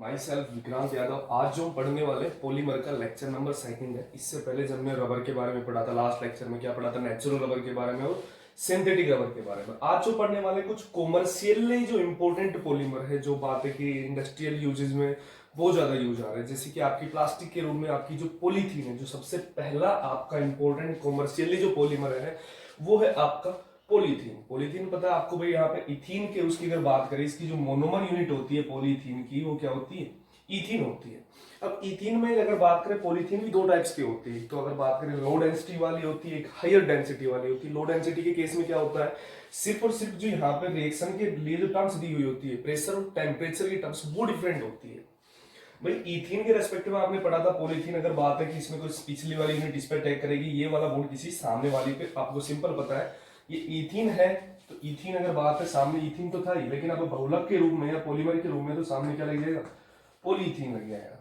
My self Vikrant Yadav. आज जो हम पढ़ने वाले पॉलीमर का लेक्चर नंबर सेकंड है। इससे पहले जब मैं रबर के बारे में पढ़ा था, लास्ट लेक्चर में क्या पढ़ा था, नेचुरल रबर के बारे में और सिंथेटिक रबर के बारे में। आज जो पढ़ने वाले कुछ कॉमर्शियली जो इंपॉर्टेंट पॉलीमर है, जो बात है कि इंडस्ट्रियल यूजेज में बहुत ज्यादा यूज आ रहा है, जैसे कि आपकी प्लास्टिक के रूप में आपकी जो पॉलीथीन है, जो सबसे पहला आपका इंपॉर्टेंट कॉमर्शियली जो पॉलीमर है वो है आपका पॉलीथीन। पॉलीथीन पता है आपको भाई, यहाँ पे इथीन के उसकी अगर बात करें, इसकी जो मोनोमर यूनिट होती है पॉलीथीन की, वो क्या होती है, इथीन होती है। अब इथीन में अगर बात करें, पॉलीथीन भी दो टाइप्स की होती है। तो अगर बात करें लो डेंसिटी वाली होती है, एक हायर डेंसिटी वाली होती है। लो डेंसिटी के केस में क्या होता है, सिर्फ और सिर्फ जो यहाँ पे रिएक्शन के लिए जो टर्म्स दी हुई होती है, प्रेशर और टेम्परेचर की टर्म्स, वो डिफरेंट होती है। भाई इथीन के रेस्पेक्टिव में आपने पढ़ा था पॉलीथीन, अगर बात है कि इसमें कोई पिछली वाली यूनिट इस पर अटैक करेगी, ये वाला बॉन्ड किसी सामने वाली पे, आपको सिंपल पता है ये इथीन है। तो इथीन अगर बात है, सामने इथीन तो था ही, लेकिन अब बहुलक के रूप में या पॉलीमर के रूप में तो सामने क्या लग जाएगा, पॉलीथीन लग जाएगा।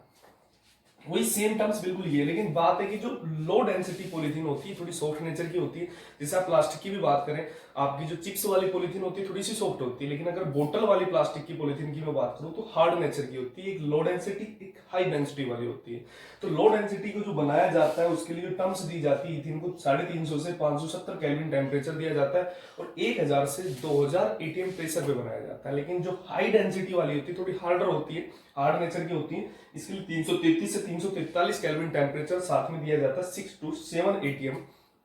वही सेम टर्म्स बिल्कुल ये, लेकिन बात है कि जो लो डेंसिटी पॉलीथीन होती है थोड़ी सॉफ्ट नेचर की होती है। जैसे आप प्लास्टिक की भी बात करें, आपकी जो चिप्स वाली पॉलीथीन होती है थोड़ी सी सॉफ्ट होती है, लेकिन अगर बोतल वाली प्लास्टिक की पॉलीथीन की मैं बात करूं तो हार्ड नेचर की होती है। एक लो डेंसिटी, एक हाई डेंसिटी वाली होती है। तो लो डेंसिटी को जो बनाया जाता है उसके लिए जो टर्म्स दी जाती है, इथीन को 350 से 570 केल्विन टेम्परेचर दिया जाता है और 1000 से 2000 एटीएम प्रेशर पे बनाया जाता है। लेकिन जो हाई डेंसिटी वाली होती है थोड़ी हार्डर होती है, हार्ड नेचर की होती है, इसके लिए 333 से 343 केल्विन टेम्परेचर साथ में दिया जाता है, 6 to 7 एटीएम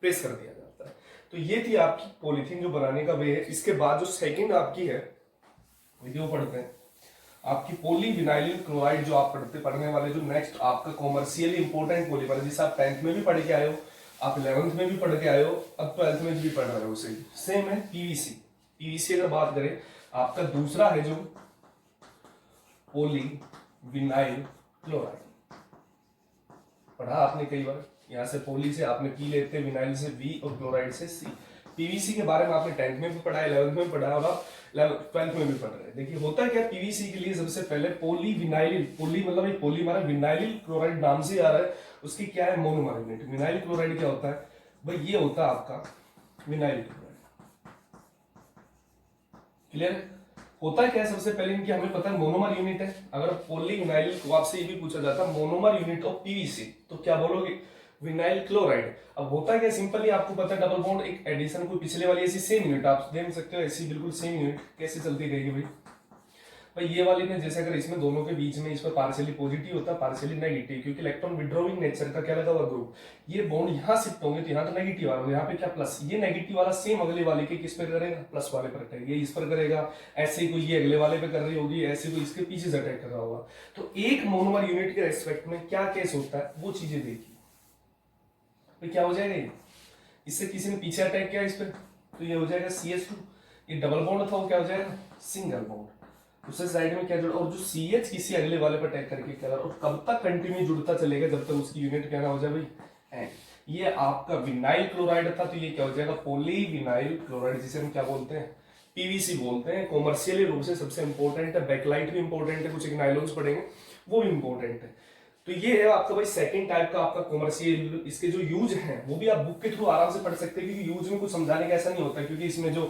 प्रेशर दिया जाता है। तो ये थी आपकी पॉलीथीन जो बनाने का वे है। इसके बाद जो सेकंड आपकी है, वीडियो पढ़ते हैं, आपकी पॉलीविनाइलिन क्लोराइड जो आप पढ़ने वाले, जो नेक्स्ट आपका कॉमर्शियली इंपॉर्टेंट पॉलीमर, जिसे आप 10th में भी पढ़ के आए हो, आप 11th में भी पढ़ के आए हो, अब 12th में भी पढ़ रहे हो, उसे सेम है पीवीसी। पीवीसी अगर बात करें, आपका दूसरा है जो पॉलीविनाइल क्लोराइड, पढ़ा आपने कई बार। यहां से पोली से आपने पी लेते हैं, विनाइल से वी और क्लोराइड से सी। पीवीसी के बारे में आपने 10th में भी पढ़ा है, 11th में पढ़ा है और आप 12th में भी पढ़ रहे हैं। देखिए होता है क्या, पीवीसी के लिए सबसे पहले पॉलीविनाइल, पॉली मतलब पॉली माना विनाइल क्लोराइड नाम से आ रहा है, उसकी क्या है, मोनोमर यूनिट। विनाइल क्लोराइड क्या होता है भाई, ये होता है आपका विनाइल क्लोराइड। क्लियर होता है क्या, सबसे पहले इनकी हमें पता है मोनोमर यूनिट है। अगर पॉलीविनाइल को आपसे ये भी पूछा जाता मोनोमर यूनिट ऑफ पीवीसी, तो क्या बोलोगे, विनाइल क्लोराइड। अब होता क्या, सिंपली आपको पता है डबल बॉन्ड एक एडिशन को पिछले वाली ऐसी सेम यूनिट आप देख सकते हो, ऐसी बिल्कुल सेम यूनिट कैसे चलती रहेगी भाई। भाई ये वाली में जैसे अगर इसमें दोनों के बीच में इस पर पार्शियली पॉजिटिव होता है, पार्शियली नेगेटिव, क्योंकि इलेक्ट्रॉन विड्रॉइंग नेचर का क्या लगा हुआ ग्रुप, ये बॉन्ड यहाँ शिफ्ट होंगे तो यहाँ तो नेगेटिव आ रहा है, यहाँ पे क्या प्लस, ये नेगेटिव वाला सेम अगले वाले के किस पे करेगा, प्लस वाले पर अटैक, ये इस पर करेगा, ऐसे ही कोई ये अगले वाले पे कर रही होगी, ऐसे कोई इसके पीछे से अटैक कर रहा होगा। तो एक मोनोमर यूनिट के रेस्पेक्ट में क्या केस होता है वो चीजें देखिए। तो क्या हो जाएगा, ये इससे किसी ने पीछे अटैक किया इस पर, तो ये हो जाएगा CH2, ये डबल बॉन्ड था वो क्या हो जाएगा, सिंगल बॉन्ड। दूसरे साइड में क्या जुड़ा, और जो CH किसी अगले वाले पर अटैक करके क्या, और कब तक कंटिन्यू जुड़ता चलेगा जब तक उसकी यूनिट क्या ना हो जाए भाई, एन। ये आपका विनाइल क्लोराइड था, तो ये क्या हो जाएगा, पॉलीविनाइल क्लोराइड, जिसे हम क्या बोलते हैं, पीवीसी बोलते हैं। कॉमर्शियली रूप से सबसे इंपॉर्टेंट है, बैकलाइट भी इंपॉर्टेंट है, कुछ एक नाइलॉन्स पढ़ेंगे वो भी इंपॉर्टेंट है। तो ये है आपका भाई सेकंड टाइप का आपका कॉमर्शियल। इसके जो यूज हैं वो भी आप बुक के थ्रू आराम से पढ़ सकते हैं, क्योंकि यूज में कुछ समझाने का ऐसा नहीं होता, क्योंकि इसमें जो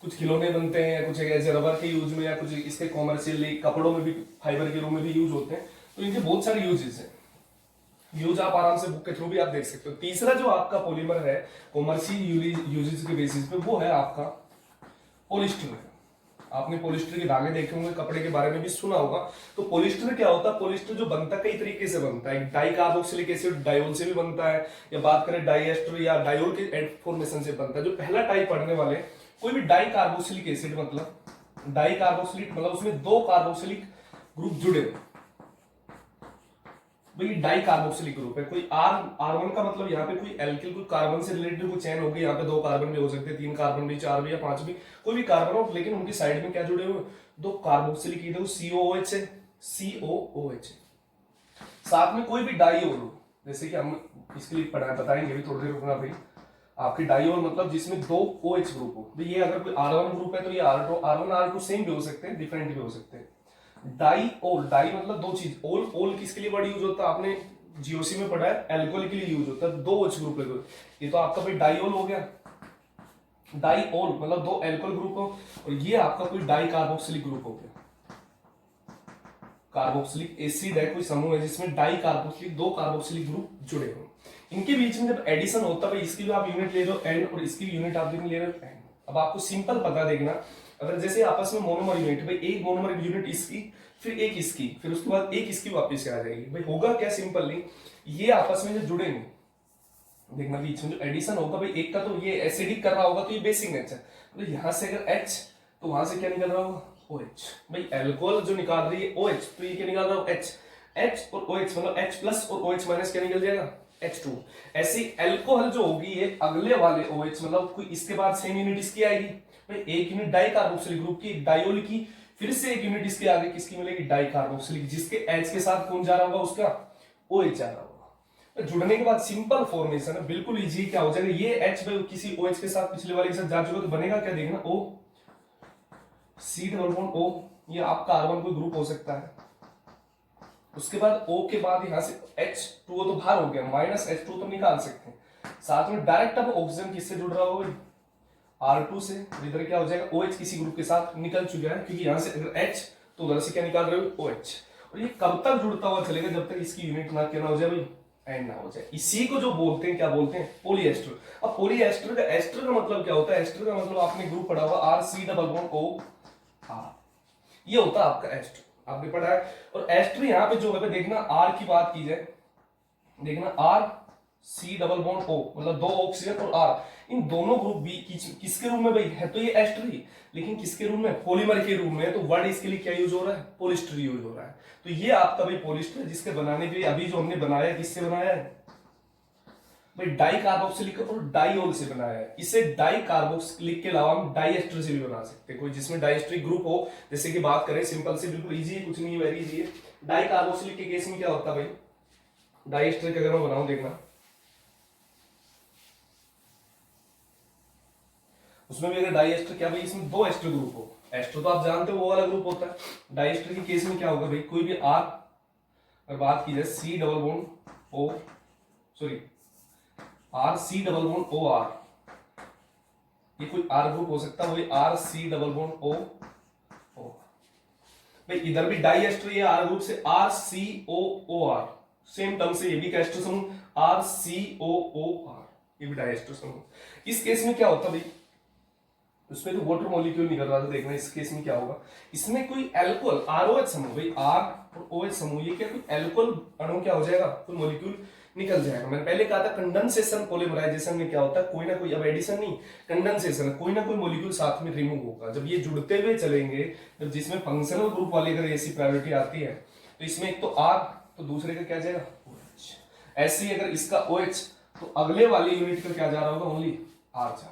कुछ खिलौने बनते हैं, कुछ ऐसे रबर के यूज में, या कुछ इसके कॉमर्शियली कपड़ों में भी, फाइबर के रूप में भी यूज होते हैं, तो इनके बहुत सारे यूजेस हैं। यूज आप आराम से बुक के थ्रू भी आप देख सकते हो। तीसरा जो आपका पॉलीमर है कॉमर्शियल यूजेस के बेसिस पे, वो है आपका पॉलिस्टर। आपने पॉलिस्टर के धागे देखे होंगे, कपड़े के बारे में भी सुना होगा। तो पॉलिस्टर क्या होता है, पॉलिस्टर जो बनता है कई तरीके से बनता है, डाई कार्बोक्सिलिक एसिड डायोल से भी बनता है, या बात करें डाइएस्टर या डायोल के एड फॉर्मेशन से बनता है। जो पहला टाइप पढ़ने वाले, कोई भी डाई कार्बोक्सिलिक एसिड मतलब डाई कार्बोक्सिलिक मतलब उसमें दो कार्बोक्सिलिक ग्रुप जुड़े हुए, भाई डाई कार्बोक्सिलिक ग्रुप है। कोई R1 का मतलब यहाँ पे कोई एल्किल, कोई कार्बन से रिलेटेड कोई चेन होगी, यहाँ पे 2 कार्बन भी हो सकते हैं, 3 कार्बन भी, 4 भी या 5 भी, कोई भी कार्बन हो, लेकिन उनकी साइड में क्या जुड़े हुए, 2 कार्बोक्सिलिक, देखो COOH है, COOH है। साथ में कोई भी डाईओल हो, जैसे कि हम इसके लिए बताएंगे भी, थोड़ी देर रुकना भाई। आपकी डाईओल मतलब जिसमें 2 OH ग्रुप हो, ये अगर कोई R1 ग्रुप है तो ये R1 R2 सेम भी हो सकते हैं, डिफरेंट भी हो सकते हैं। डाईओल, डाई मतलब दो चीज, ओल, ओल किसके लिए वर्ड यूज होता है, आपने जीओसी में पढ़ा है, एल्कोहल के लिए यूज होता है, 2 OH ग्रुप लगे। ये तो आपका भाई डाईओल हो गया। डाईओल मतलब 2 एल्कोहल ग्रुप हो, और ये आपका कोई डाई कार्बोक्सिलिक ग्रुप हो गया। कार्बोक्सिलिक एसिड है, कोई समूह है जिसमें डाई कार्बोक्सिलिक 2 कार्बोक्सिलिक ग्रुप जुड़े हुए, इनके बीच में जब एडिशन होता है, इसकी भी आप यूनिट ले रहे हो एन और इसकी भी यूनिट आप ले रहे हो एन। अब आपको सिंपल पता देखना, अगर जैसे आपस में मोनोमर यूनिट, भाई एक मोनोमर यूनिट इसकी, फिर एक इसकी, फिर उसके बाद एक इसकी वापस आ जाएगी, भाई होगा क्या सिंपली, ये आपस में जो जुड़ेंगे, देखना बीच में जो एडिशन होगा, भाई एक का तो ये एसिडिक कर रहा होगा तो ये बेसिक नेचर, तो यहां से अगर H तो वहां से क्या निकल रहा होगा OH, भाई एल्कोहल जो निकाल रही है OH, तो ये क्या निकाल रहा होगा H और OH, मतलब H प्लस और OH माइनस क्या निकल जाएगा H2। ऐसी एल्कोहल जो होगी ये अगले वाले OH, मतलब कोई इसके बाद सेम यूनिट इसकी आएगी, भाई एक यूनिट डाई कार्बोक्सिलिक ग्रुप की, एक डायोल की, फिर से एक यूनिट इसके आगे किसकी मिलेगी डाई कार्बोक्सिलिक, जिसके H के साथ कौन जा रहा होगा उसका OH जा रहा होगा। तो जुड़ने के बाद सिंपल फॉर्मेशन है, बिल्कुल इजी, क्या हो जाएगा ये H भाई किसी OH के साथ पिछले वाले के साथ जा चुका तो बनेगा क्या, देखना O C double bond O, ये आपका कार्बन कोई ग्रुप हो सकता है, उसके बाद O के बाद यहां से H2O तो बाहर हो गया, माइनस H2 तो निकाल सकते हैं, साथ में डायरेक्ट अब ऑक्सीजन किससे जुड़ रहा होगा R2 से, इधर क्या हो जाएगा OH किसी ग्रुप के साथ निकल चुका है, क्योंकि यहां से अगर H तो उधर से क्या निकाल रहे हो OH, और ये कब तक जुड़ता हुआ चलेगा जब तक इसकी यूनिट ना क्या ना हो जाए भाई एंड ना हो जाए, इसी को जो बोलते हैं क्या बोलते हैं पॉलीएस्टर। अब पॉलीएस्टर का एस्टर का मतलब क्या होता है, एस्टर का मतलब आपने ग्रुप पढ़ा हुआ RC डबल बॉन्ड OR, ये होता है आपका एस्टर, आपने पढ़ा है। और एस्टर यहाँ पे जो है देखना R की बात की जाए, देखना RC डबल बॉन्ड O, मतलब 2 ऑक्सीजन और R, इन दोनों ग्रुप बी किसके रूप में भाई है, तो ये एस्टर ही, लेकिन किसके रूप में पॉलीमर के रूप में, तो वर्ड इसके लिए क्या यूज हो रहा है पॉलिस्टर यूज हो रहा है, तो ये आपका भाई पॉलिस्टर है, जिसके बनाने के लिए अभी जो हमने बनाया है किससे बनाया है भाई डाई कार्बोक्सिलिक और डाईओल से बनाया है, इसे डाई कार्बोक्सिलिक के अलावा हम डाई एस्टर से भी बना सकते हैं, कोई जिसमें डाइस्ट्रिक ग्रुप हो, जैसे कि बात करें सिंपल से, बिल्कुल इजी है, कुछ नहीं वेरी इजी है। डाई कार्बोक्सिलिक के केस में क्या होता है भाई, डाई एस्टर अगर मैं बनाऊं देखना, उसमें भी अगर डाई एस्टर क्या भाई, इसमें 2 एस्टर ग्रुप हो, एस्टर तो आप जानते हो वो वाला ग्रुप होता है, डाई एस्टर के केस में क्या होगा भाई, कोई भी R, अगर बात की जाए C double bond O, sorry RC double bond OR, ये कोई R ग्रुप हो सकता है, वही RC डबल बॉन्ड O भाई, इधर भी डाई एस्टर ये R ग्रुप से RCOOR, सेम टर्म से ये भी एस्टर समूह RCOOR, ये भी डाई एस्टर समूह। इस केस में क्या होता भाई, उसमें तो वाटर मॉलिक्यूल निकल रहा था, देखना इस केस में क्या होगा, इसमें कोई एल्कोहल ROH समूह, भाई R और OH समूह, ये क्या कोई एल्कोहल अणु क्या हो जाएगा, कोई मॉलिक्यूल निकल जाएगा। मैंने पहले कहा था कंडेंसेशन पॉलीमराइजेशन में क्या होता है, कोई ना कोई, अब एडिशन नहीं कंडेंसेशन, कोई ना कोई मॉलिक्यूल साथ में रिमूव होगा, जब ये जुड़ते हुए चलेंगे, जब जिसमें फंक्शनल ग्रुप वाली अगर ऐसी प्रायोरिटी आती है तो इसमें एक तो R तो दूसरे का क्या जाएगा OH, ऐसे ही अगर इसका OH तो अगले वाली यूनिट का क्या जा रहा होगा ओनली R जा रहा होगा,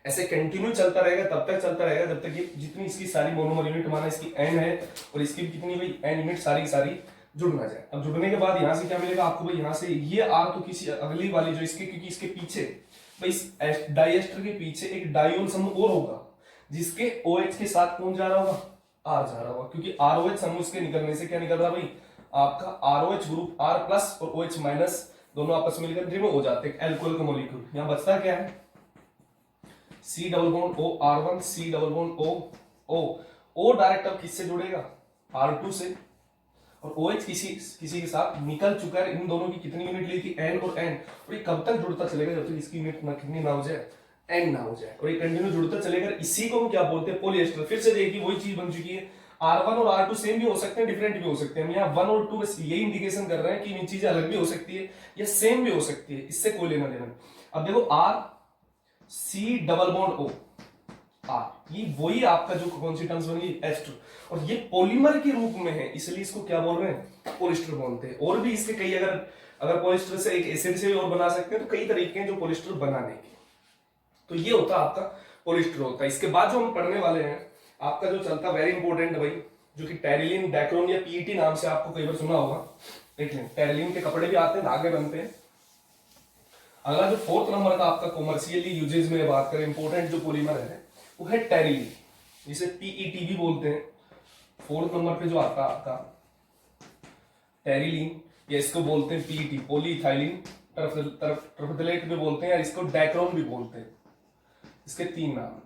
ऐसे कंटिन्यू चलता रहेगा, तब तक चलता रहेगा जब तक ये जितनी इसकी सारी मोनोमर यूनिट, माना इसकी N है और इसकी भी कितनी भाई N यूनिट सारी सारी जुड़ ना जाए। अब जुड़ने के बाद यहां से क्या मिलेगा आपको भाई, यहां से ये R तो किसी अगली वाली जो इसके, क्योंकि इसके पीछे भाई इस डाइएस्टर के पीछे एक डायोल समूह और होगा, जिसके OH के साथ कौन जा रहा होगा R जा रहा होगा, क्योंकि ROH समूह इसके निकलने से क्या निकल रहा भाई, आपका ROH ग्रुप R प्लस और OH माइनस दोनों आपस में मिलकर रिमूव हो जाते हैं एल्कोहल का मॉलिक्यूल। यहां बचता क्या है C double bond O R1 C double bond O direct अब किससे जुड़ेगा R2 से, और OH किसी के साथ निकल चुका है, इन दोनों की कितनी यूनिट ली थी N और N, और ये कब तक जुड़ता चलेगा जब तक इसकी यूनिट ना कितनी ना हो जाए N ना हो जाए, और ये कंटिन्यू जुड़ता चलेगा, इसी को हम क्या बोलते हैं पॉलीएस्टर। फिर से देखिए वही चीज बन चुकी है, R1 और R2 सेम भी हो सकते हैं, डिफरेंट भी हो सकते हैं, हम यहाँ 1 और 2 बस यही इंडिकेशन कर रहे हैं कि इन चीजें अलग भी हो सकती है या सेम भी हो सकती है, इससे कोई लेना देना। अब देखो RC double bond O R, ये वही आपका जो कौन सी टर्म्स बनी एस्टर, और ये पॉलीमर के रूप में है, इसलिए इसको क्या बोल रहे हैं पॉलिस्टर बोलते हैं। और भी इसके कई, अगर पॉलिस्टर से एक एसिड से भी और बना सकते हैं तो कई तरीके हैं जो पॉलिस्टर बनाने के, तो ये होता है आपका पॉलिस्टर होता है। इसके बाद जो हम पढ़ने वाले हैं आपका जो चलता है वेरी इंपॉर्टेंट भाई, जो कि टेरिलिन डैक्रोन या PET नाम से आपको कई बार सुना होगा, देख लें टेरिलिन के कपड़े भी आते हैं, धागे बनते हैं। अगला जो 4th नंबर का आपका कॉमर्शियली यूजेज में बात करें इंपॉर्टेंट जो पॉलीमर है वो है टेरिलिन, जिसे PET भी बोलते हैं। 4th नंबर पे जो आता है आपका टेरिलिन, या इसको बोलते हैं PET पॉलीइथाइलिन टर्फेथलेट भी बोलते हैं, या इसको डैक्रोन भी बोलते हैं, इसके 3 नाम।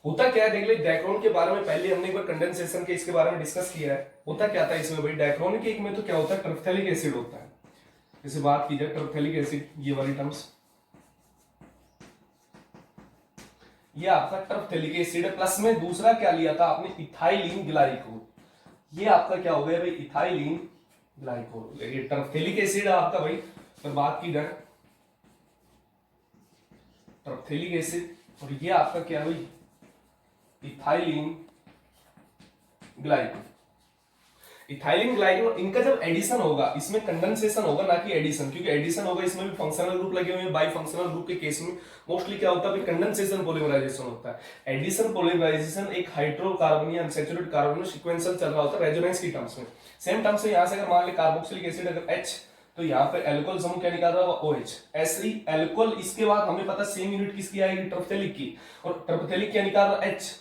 होता क्या है देख ले, डायक्रोन के बारे में पहले हमने एक बार कंडेंसेशन के इसके बारे में डिस्कस किया है। होता क्या था इसमें भाई, डायक्रोन के एक में तो क्या होता है, टरफ्थेलिक एसिड होता है। जैसे बात की जाए टरफ्थेलिक एसिड, ये वाली टर्म्स, ये आपका टरफ्थेलिक एसिड है। प्लस में दूसरा क्या लिया था आपने, इथाइलिन ग्लाइकोल, ये आपका क्या हो गया भाई, इथाइलिन ग्लाइकोल। ये टरफ्थेलिक एसिड है आपका भाई। पर बात की जाए टरफ्थेलिक एसिड, और ये आपका क्या है भाई, इथाइलिन ग्लाइकोल। इथाइलिन ग्लाइकोल, इनका जब एडिशन होगा इसमें कंडेंसेशन होगा ना कि एडिशन, क्योंकि एडिशन होगा इसमें भी फंक्शनल ग्रुप लगे हुए हैं। बाई फंक्शनल ग्रुप के केस में मोस्टली क्या होता है, कंडेंसेशन पॉलीमराइजेशन होता है। एडिशन पॉलीमराइजेशन एक हाइड्रोकार्बन या अनसैचुरेटेड कार्बन में सीक्वेंशियल चल रहा होता है रेजोनेंस की टर्म्स में। सेम टर्म्स से यहां से अगर मान ले कार्बोक्सिलिक एसिड अगर H, तो यहाँ पे एल्कोहल समूह क्या निकाल रहा होगा, OH। ऐसे ही एल्कोहल, इसके बाद हमें पता सेम यूनिट किसकी आएगी, टरफ्थेलिक की, और टरफ्थेलिक क्या निकाल रहा है, H,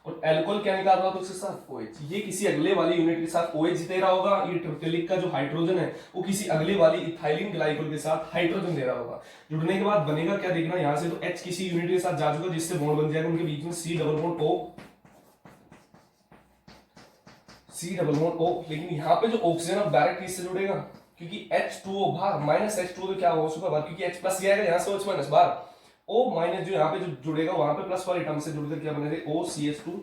और एल्कोहल क्या निकाल रहा था उसके साथ, OH। ये किसी अगले वाली यूनिट के साथ OH दे रहा होगा। ये टरफ्थेलिक का जो हाइड्रोजन है वो किसी अगले वाली इथाइलिन ग्लाइकोल के साथ हाइड्रोजन दे रहा होगा। जुड़ने के बाद बनेगा क्या देखना, यहां से तो H किसी यूनिट के साथ जा चुका जिससे बॉन्ड बन जाएगा उनके बीच में, C double bond O, C double bond O। लेकिन यहाँ पे जो ऑक्सीजन अब डायरेक्ट किससे जुड़ेगा, क्योंकि H2O बाहर, माइनस H2O तो क्या हो चुका बाहर, क्योंकि H प्लस ये आएगा यहाँ से OH माइनस बाहर, O माइनस जो यहाँ पे जो जुड़ेगा वहां पे प्लस वाली टर्म से जुड़कर क्या बनेगा, OCH2,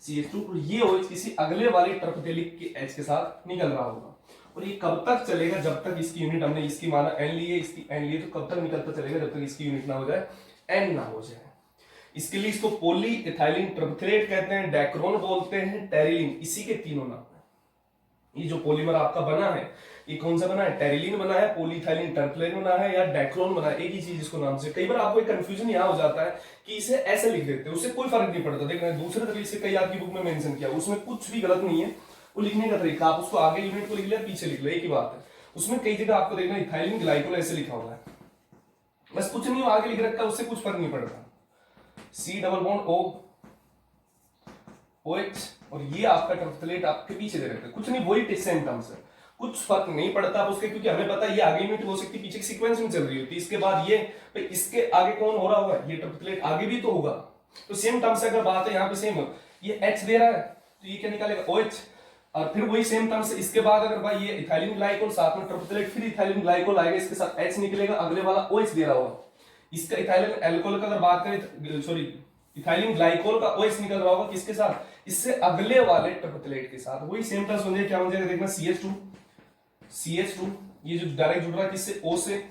CH2। और ये OH किसी अगले वाले टरफ्थेलिक के H के साथ निकल रहा होगा। और ये कब तक चलेगा, जब तक इसकी यूनिट, हमने इसकी माना N ली है, इसकी N ली है, तो कब तक निकलता चलेगा, जब तक इसकी यूनिट ना हो जाए N ना हो जाए। इसके लिए इसको पोली इथाइलिन टरफ्थेलेट कहते हैं, डायक्रोन बोलते हैं, टेरिलिन, इसी के तीनों नाम है। ये जो पॉलीमर आपका बना है ये कौन सा बना है, टेरिलिन बना है, पॉलीइथाइलिन टरफ्थेलेट बना है, या डायक्रोन बना है, एक ही चीज इसको नाम से। कई बार आपको एक कंफ्यूजन यहाँ हो जाता है कि इसे ऐसे लिख देते हैं, उससे कोई फर्क नहीं पड़ता। देखना दूसरे तरीके से कई आपकी बुक में मेंशन किया, उसमें कुछ भी गलत नहीं है, वो लिखने का तरीका, आप उसको आगे यूनिट को लिख लिया, पीछे लिख लिया, एक ही बात है। उसमें कई जगह आपको देखना इथाइलिन ग्लाइकोल ऐसे लिखा हुआ है, बस कुछ नहीं आगे लिख रखा, उससे कुछ फर्क नहीं पड़ता। C double bond O, OH, और ये आपका टरफ्थेलेट आपके पीछे दे रखा है, कुछ नहीं, वही सेम टर्म्स है, कुछ फर्क नहीं पड़ता आप उसके, क्योंकि हमें पता है ये आगे यूनिट हो सकती है, पीछे की सीक्वेंस में चल रही होती है। इसके बाद ये भाई इसके आगे कौन हो रहा होगा, ये टरफ्थेलेट आगे भी तो होगा, तो सेम टर्म्स अगर बात है यहाँ पे सेम हो, ये H दे रहा है तो ये क्या निकालेगा, OH। और फिर वही सेम टर्म्स इसके बाद अगर भाई ये इथाइलिन ग्लाइकोल साथ में टरफ्थेलेट, फिर इथाइलिन ग्लाइकोल आएगा, इसके साथ H निकलेगा, अगले वाला OH दे रहा होगा। इसका इथाइलिन एल्कोहल का अगर बात करें, सॉरी इथाइलिन ग्लाइकोल का OH निकल रहा होगा किसके साथ, इससे अगले वाले टरफ्थेलेट के साथ, वही सेम टर्म्स होंगे, क्या हो जाएगा देखना, CH2, ये जो डायरेक्ट जुड़ रहा है किससे, O से,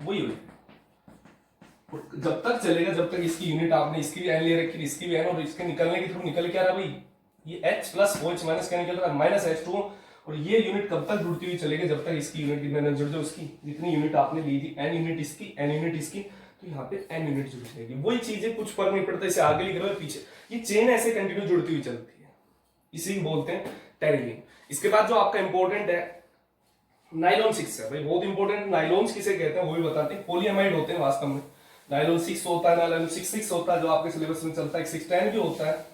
वही हुई। जब तक चलेगा, जब तक इसकी यूनिट आपने इसकी भी एन ले रखी, इसकी भी एन, और इसके निकलने के थ्रू निकल क्या रहा भाई, ये H प्लस OH माइनस क्या निकल रहा है, माइनस H2O। और ये यूनिट कब तक जुड़ती हुई चलेगी, जब तक इसकी यूनिट कितने जुड़ जाए, उसकी जितनी यूनिट आपने ली थी, N यूनिट इसकी, N यूनिट इसकी, तो यहाँ पे N यूनिट जुड़ जाएगी। वही चीज है, कुछ फर्क नहीं पड़ता, इसे आगे लिख रहे हो पीछे, ये चेन ऐसे कंटिन्यू जुड़ती हुई चलती है, इसी बोलते हैं टेरिलिन। इसके बाद जो आपका इंपॉर्टेंट है नाइलॉन 6 है भाई, बहुत इंपॉर्टेंट। नाइलॉन किसे कहते हैं वो भी बताते हैं, पॉलीएमाइड होते हैं वास्तव में। नाइलॉन 6 होता है, नाइलॉन 6 होता है, जो आपके सिलेबस में चलता है, 610 भी होता है।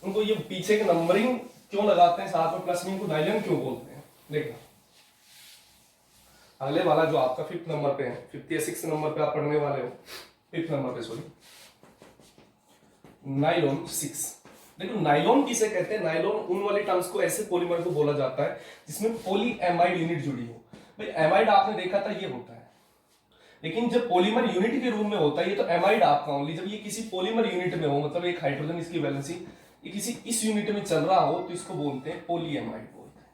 उनको ये पीछे के नंबरिंग क्यों लगाते हैं साथ में प्लस में, इनको नाइलॉन क्यों बोलते हैं, देखना अगले वाला जो आपका 5th नंबर पे है, 5th या 6th नंबर पे आप पढ़ने वाले हो, 5th नंबर पे सॉरी, नाइलॉन 6। देखो नाइलॉन किसे कहते हैं, नाइलॉन उन वाले टर्म्स को, ऐसे पॉलीमर को बोला जाता है जिसमें पॉलीएमाइड यूनिट जुड़ी हो। भाई एमाइड आपने देखा था ये होता है, लेकिन जब पॉलीमर यूनिट के रूप में होता है ये तो एमाइड आपका ओनली, जब ये किसी पॉलीमर यूनिट में हो, मतलब एक हाइड्रोजन इसकी वैलेंसी ये किसी इस यूनिट में चल रहा हो, तो इसको बोलते हैं पॉलीएमाइड बोलते हैं।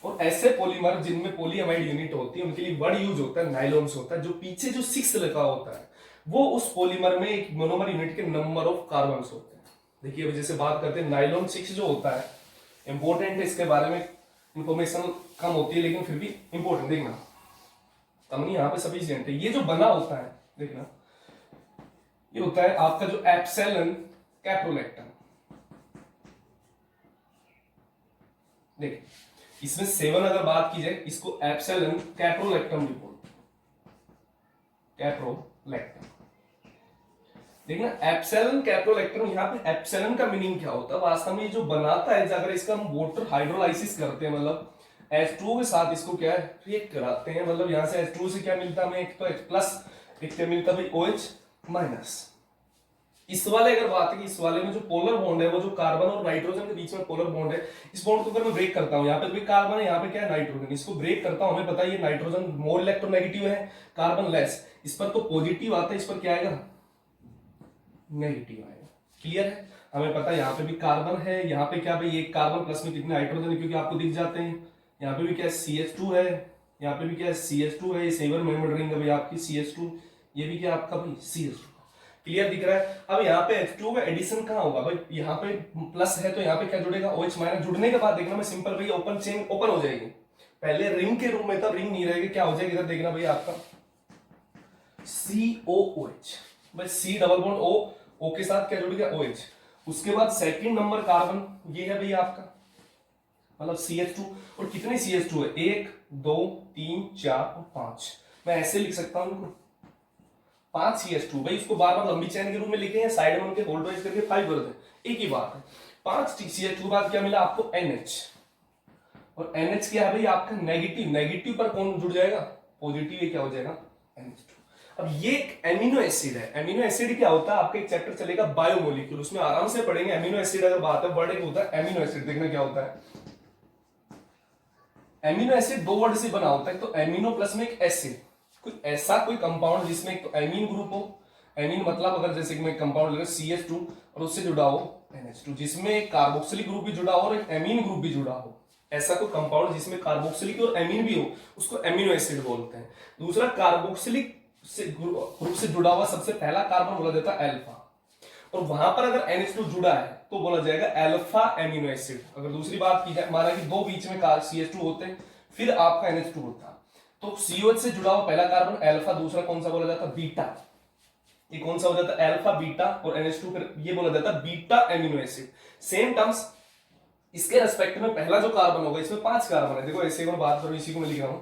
और ऐसे पॉलीमर जिनमें पॉलीएमाइड यूनिट होती है उनके लिए वर्ड यूज होता है नाइलॉन्स होता है, जो पीछे जो 6 लिखा होता है वो उस पॉलीमर में एक मोनोमर यूनिट के नंबर ऑफ कार्बन्स होते हैं। देखिए अभी जैसे बात करते हैं नाइलॉन 6 जो होता है, इंपॉर्टेंट है, इसके बारे में इंफॉर्मेशन कम होती है लेकिन फिर भी इंपॉर्टेंट, देखना कम नहीं, यहाँ पे सफिशिएंट है। ये जो बना होता है देखना, ये होता है आपका जो एप्सिलॉन कैप्रोलैक्टम। देखिए इसमें 7 अगर बात की जाए, इसको एप्सिलॉन कैप्रोलैक्टम भी बोलते हैं, कैप्रोलैक्टम। देखना एप्सिलॉन कैप्रोलैक्टम, यहाँ पे एप्सिलॉन का मीनिंग क्या होता है वास्तव में, जो बनाता है, अगर इसका हम वाटर हाइड्रोलाइसिस करते हैं, मतलब H2O के साथ इसको क्या है रिएक्ट कराते हैं, मतलब यहाँ से H2O से क्या मिलता है हमें, एक तो H प्लस, एक क्या मिलता है भाई OH, माइनस। इस वाले अगर बात है कि इस वाले में जो पोलर बॉन्ड है वो जो कार्बन और नाइट्रोजन के बीच में पोलर बॉन्ड है, इस बॉन्ड को अगर मैं ब्रेक करता हूं, यहाँ पे भी कार्बन है, यहाँ पे क्या है नाइट्रोजन, इसको ब्रेक करता हूं, हमें पता है ये नाइट्रोजन मोर इलेक्ट्रोनेगेटिव है, कार्बन लेस, इस पर तो पॉजिटिव आता है, इस पर क्या आएगा नेगेटिव आएगा। क्लियर है? हमें पता है यहाँ पे भी कार्बन है, यहाँ पे क्या भाई एक कार्बन प्लस में कितने हाइड्रोजन है, क्योंकि आपको दिख जाते हैं, यहाँ पे भी क्या CH2 है, यहाँ पे भी क्या CH2 है, ये सेवर मेंबर रिंग है भाई आपकी CH2, ये भी क्या आपका भाई CH2। क्लियर दिख रहा है? अब यहाँ पे H2 का एडिशन कहाँ होगा भाई, यहाँ पे प्लस है तो यहाँ पे क्या जुड़ेगा OH माइनस, जुड़ने के बाद देखना मैं सिंपल भाई ओपन चेन ओपन हो जाएगी, पहले रिंग के रूप में तब रिंग नहीं रहेगी, क्या हो जाएगी इधर देखना भाई आपका COOH, भाई C डबल बॉन्ड O के साथ क्या जुड़ गया OH, उसके बाद सेकंड नंबर कार्बन ये है भाई आपका मतलब CH2, और कितने CH2 है 1 2 3 4 और 5, मैं ऐसे लिख सकता हूं इनको 5 CH2, भाई इसको बार बार लंबी चेन के रूप में लिखे हैं, साइड में उनके होल्ड वाइज करके 5 कर दे, एक ही बात है। 5 CH2 के बाद क्या मिला आपको NH, और NH क्या है भाई आपका नेगेटिव, नेगेटिव पर कौन जुड़ जाएगा पॉजिटिव, ये क्या हो जाएगा NH2। अब ये एक एमिनो एसिड है, एमिनो एसिड क्या होता है आपका एक चैप्टर चलेगा बायोमोलिक्यूल, उसमें आराम से पढ़ेंगे एमिनो एसिड, अगर बात है वर्ड एक होता है एमिनो एसिड, देखना क्या होता है। एमिनो एसिड दो वर्ड से बना होता है, तो एमिनो प्लस में एक एसिड, कोई ऐसा कोई कंपाउंड जिसमें एक तो एमीन ग्रुप हो, एमीन मतलब अगर जैसे कि मैं कंपाउंड लेकर CH2 और उससे जुड़ा हो NH2, जिसमें एक कार्बोक्सिलिक ग्रुप भी जुड़ा हो और एक एमीन ग्रुप भी जुड़ा हो, ऐसा कोई कंपाउंड जिसमें कार्बोक्सिलिक और एमीन भी हो उसको एमिनो एसिड बोलते हैं। दूसरा कार्बोक्सिलिक से ग्रुप से जुड़ा हुआ सबसे पहला कार्बन बोला जाता है अल्फा, और वहां पर अगर NH2 जुड़ा है तो बोला जाएगा अल्फा एमिनो एसिड। अगर दूसरी बात की जाए, माना कि दो बीच में CH2 होते हैं फिर आपका NH2 होता, तो COH से जुड़ा हुआ पहला कार्बन अल्फा, दूसरा कौन सा बोला जाता बीटा, ये कौन सा हो जाता अल्फा बीटा, और NH2 फिर ये बोला जाता beta amino acid. Same terms इसके रेस्पेक्ट में पहला जो कार्बन होगा, इसमें 5 कार्बन है, देखो ऐसे मैं बात करूं, इसी को मैं लिख रहा हूं